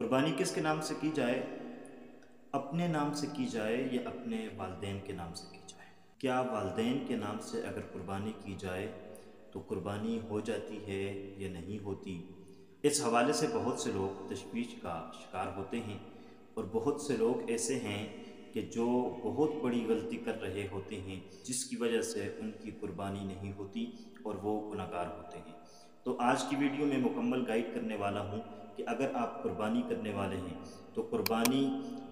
कुर्बानी किसके नाम से की जाए? अपने नाम से की जाए या अपने वालिदैन के नाम से की जाए? क्या वालिदैन के नाम से अगर कुर्बानी की जाए तो कुर्बानी हो जाती है या नहीं होती? इस हवाले से बहुत से लोग तशवीश का शिकार होते हैं और बहुत से लोग ऐसे हैं कि जो बहुत बड़ी गलती कर रहे होते हैं जिसकी वजह से उनकी कुर्बानी नहीं होती और वो गुनहगार होते हैं। तो आज की वीडियो में मुकम्मल गाइड करने वाला हूँ कि अगर आप कुर्बानी करने वाले हैं तो कुर्बानी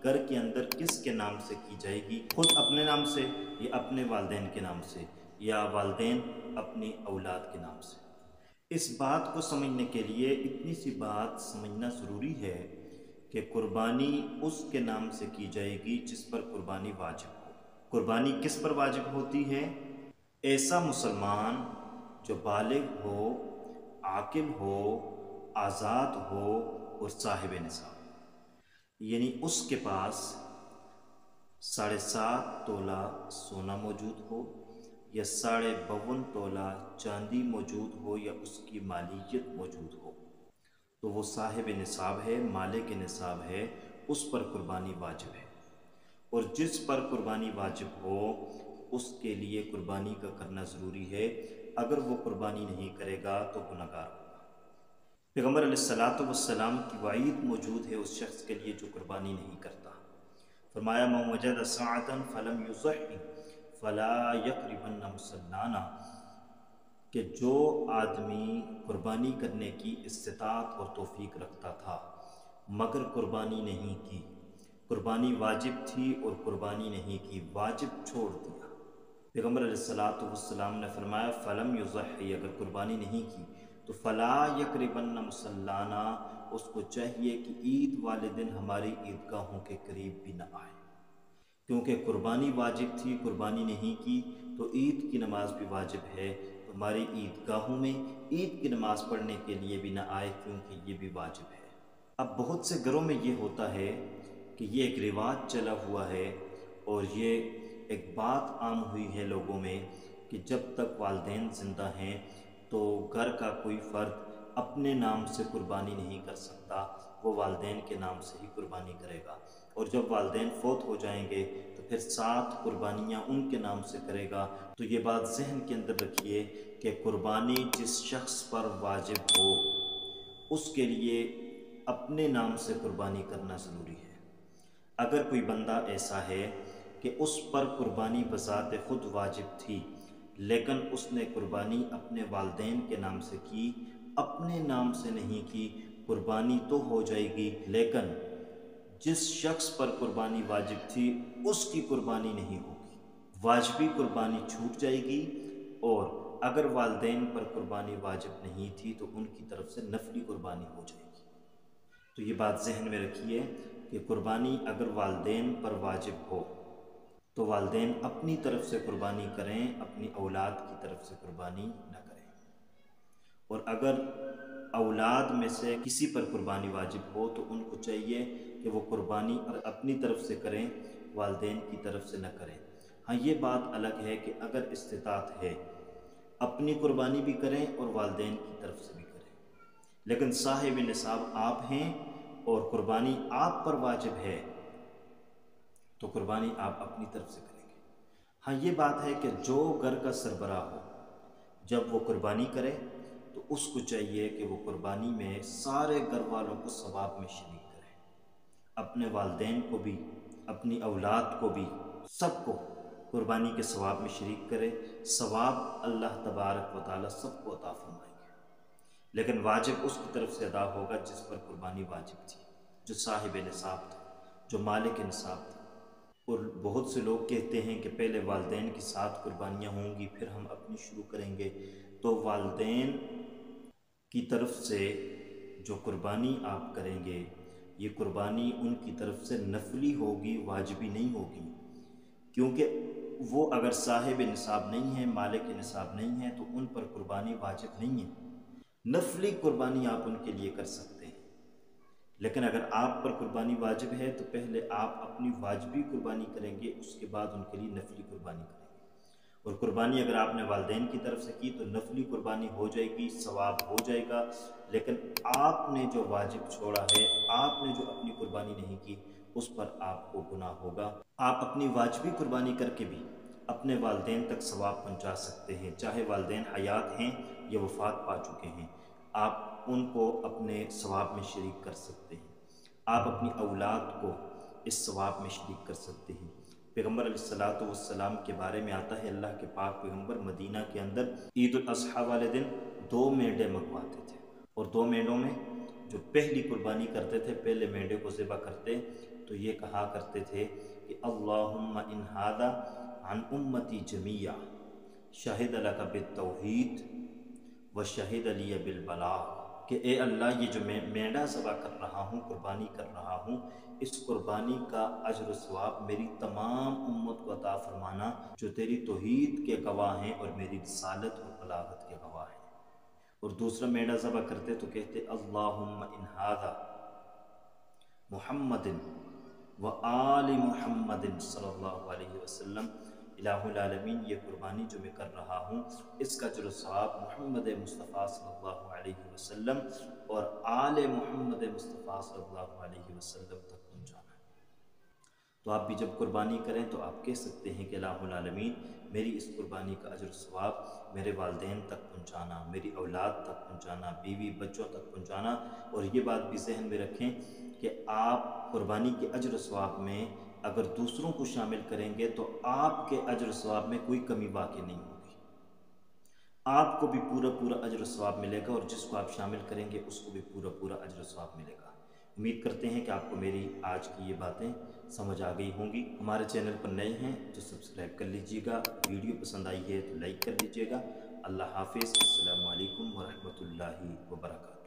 घर के अंदर किसके नाम से की जाएगी, खुद अपने नाम से या अपने वालिदैन के नाम से या वालिदैन अपनी औलाद के नाम से। इस बात को समझने के लिए इतनी सी बात समझना ज़रूरी है कि कुर्बानी उसके नाम से की जाएगी जिस पर कुर्बानी वाजिब हो। कुर्बानी किस पर वाजिब होती है? ऐसा मुसलमान जो बालिग हो, आकिल हो, आज़ाद हो और साहिब निसाब, यानी उसके पास 7.5 तोला सोना मौजूद हो या 52.5 तोला चांदी मौजूद हो या उसकी मालियत मौजूद हो, तो वो साहिब निसाब है, मालिक निसाब है, उस पर कुर्बानी वाजिब है। और जिस पर कुर्बानी वाजिब हो उसके लिए कुर्बानी का करना ज़रूरी है। अगर वो कुर्बानी नहीं करेगा तो गुनहगार होगा। पैगम्बर अलैहिस्सलातु वस्सलाम की वाईद मौजूद है उस शख्स के लिए जो कुर्बानी नहीं करता। फरमाया मन वजद साअतन फलम युज़ही फला यक़रिबन्न मुसल्लाना, कि जो आदमी कुर्बानी करने की इस्तिताअत और तौफीक रखता था मगर कुर्बानी नहीं की, कुर्बानी वाजिब थी और कुर्बानी नहीं की, वाजिब छोड़ दिया। पैगम्बर अलैहिस्सलातु वस्सलाम ने फरमाया फ़लम युज़ही, अगर कुर्बानी नहीं की तो फ़ला यक़रिबन्न मुसल्लाना, उसको चाहिए कि ईद वाले दिन हमारी ईदगाहों के करीब भी न आए, क्योंकि कुर्बानी वाजिब थी, कुर्बानी नहीं की तो ईद की नमाज़ भी वाजिब है, तो हमारी ईदगाहों में ईद की नमाज़ पढ़ने के लिए भी न आए क्योंकि ये भी वाजिब है। अब बहुत से घरों में ये होता है कि ये एक रिवाज चला हुआ है और ये एक बात आम हुई है लोगों में कि जब तक वालिदैन ज़िंदा हैं तो घर का कोई फ़र्द अपने नाम से कुर्बानी नहीं कर सकता, वो वालिदैन के नाम से ही कुर्बानी करेगा। और जब वालिदैन फ़ौत हो जाएंगे तो फिर 7 कुर्बानियाँ उनके नाम से करेगा। तो ये बात ज़हन के अंदर रखिए कि कुर्बानी जिस शख्स पर वाजिब हो उसके लिए अपने नाम से कुर्बानी करना ज़रूरी है। अगर कोई बंदा ऐसा है कि उस पर कुर्बानी बज़ात खुद वाजिब थी लेकिन उसने कुर्बानी अपने वालिदैन के नाम से की, अपने नाम से नहीं की, कुर्बानी तो हो जाएगी लेकिन जिस शख्स पर कुर्बानी वाजिब थी उसकी कुर्बानी नहीं होगी, वाजिबी कुर्बानी छूट जाएगी। और अगर वालिदैन पर कुर्बानी वाजिब नहीं थी तो उनकी तरफ से नफली कुर्बानी हो जाएगी। तो ये बात जहन में रखिए कि कुर्बानी अगर वालिदैन पर वाजिब हो तो वालिदैन अपनी तरफ से कुर्बानी करें, अपनी औलाद की तरफ से कुर्बानी न करें। और अगर औलाद में से किसी पर कुर्बानी वाजिब हो तो उनको चाहिए कि वो कुर्बानी अपनी तरफ से करें, वालिदैन की तरफ से न करें। हाँ, ये बात अलग है कि अगर इस्तिताअत है अपनी कुर्बानी भी करें और वालिदैन की तरफ से भी करें, लेकिन साहिब निसाब आप हैं और कुर्बानी आप पर वाजिब है तो कुर्बानी आप अपनी तरफ से करेंगे। हाँ, ये बात है कि जो घर का सरबराह हो जब वो कुर्बानी करे तो उसको चाहिए कि वो कुर्बानी में सारे घर वालों को सवाब में शरीक करे, अपने वालिदैन को भी, अपनी औलाद को भी, सबको कुर्बानी के सवाब में शरीक करे। सवाब अल्लाह तबारक व तआला सबको अता फरमाएंगे, लेकिन वाजिब उसकी तरफ से अदा होगा जिस पर कुर्बानी वाजिब थी, जो साहिब निसाब था, जो मालिक निसाब था। और बहुत से लोग कहते हैं कि पहले वालिदैन की 7 कुर्बानियाँ होंगी फिर हम अपनी शुरू करेंगे। तो वालिदैन की तरफ से जो कुर्बानी आप करेंगे ये कुर्बानी उनकी तरफ से नफली होगी, वाजिबी नहीं होगी, क्योंकि वो अगर साहिब निसाब नहीं है, मालिक निसाब नहीं है तो उन पर कुर्बानी वाजिब नहीं है। नफली कुर्बानी आप उनके लिए कर सकते हैं, लेकिन अगर आप पर कुर्बानी वाजिब है तो पहले आप अपनी वाजिबी कुर्बानी करेंगे, उसके बाद उनके लिए नफली कुर्बानी करेंगे। और कुर्बानी अगर आपने वालिदैन की तरफ से की तो नफली कुर्बानी हो जाएगी, सवाब हो जाएगा, लेकिन आपने जो वाजिब छोड़ा है, आपने जो کی اس پر آپ کو گناہ ہوگا۔ آپ اپنی واجبی قربانی کر کے بھی اپنے والدین تک ثواب پہنچا سکتے ہیں، چاہے والدین حیات ہیں یا وفات پا چکے ہیں، آپ ان کو اپنے ثواب میں شریک کر سکتے ہیں، آپ اپنی اولاد کو اس ثواب میں شریک کر سکتے ہیں۔ پیغمبر علیہ السلام کے بارے میں آتا ہے، اللہ کے پاک پیغمبر مدینہ کے اندر عید الاضحیٰ والے دن 2 مینڈے منگواتے تھے، اور 2 مینڈوں میں جو پہلی قربانی کرتے تھے، پہلے مینڈے کو ذبح کرتے تو یہ کہا کرتے تھے کہ اللہم ان ھذا عن امتی جمیعا شہد لک بالتوحید وشہد لی بالبلاغ، کہ اے اللہ یہ جو میں مینڈا ذبح کر رہا ہوں، قربانی کر رہا ہوں، اس قربانی کا اجر و ثواب میری تمام امت کو عطا فرمانا جو تیری توحید کے گواہ ہیں اور میری رسالت اور بلاغت کے گواہ ہیں۔ اور دوسرا مینڈا ذبح کرتے تو کہتے اللہم ان ھذا محمد و آل محمد صلی اللہ علیہ وسلم، الہ العالمین یہ قربانی جو میں کر رہا ہوں اس کا اجر و ثواب محمد مصطفیٰ صلی اللہ علیہ وسلم اور آل محمد مصطفیٰ صلی اللہ علیہ وسلم تک پہنچانا ہے۔ تو آپ بھی جب قربانی کریں تو آپ کہہ سکتے ہیں کہ الہ العالمین میری اس قربانی کا اجر و ثواب میرے والدین تک پہنچانا، میری اولاد تک پہنچانا، بیوی بچوں تک پہنچانا۔ اور یہ بات بھی ذہن میں رکھیں کہ آپ قربانی کے اجر و ثواب میں اگر دوسروں کو شامل کریں گے تو آپ کے اجر و ثواب میں کوئی کمی واقع نہیں ہوگی، آپ کو بھی پورا اجر و ثواب ملے گا، اور جس کو آپ شامل کریں گے اس کو بھی پورا اجر و ثواب ملے گا۔ امید کرتے ہیں کہ آپ کو میری آج کی یہ باتیں سمجھ آ گئی ہوں گی۔ ہمارے چینل پر نئے ہیں تو سبسکرائب کر لیجئے گا، ویڈیو پسند آئی ہے تو لائک کر دیجئے گا۔ اللہ حافظ، السلام علیکم ورحمۃ اللہ وبرکاتہ۔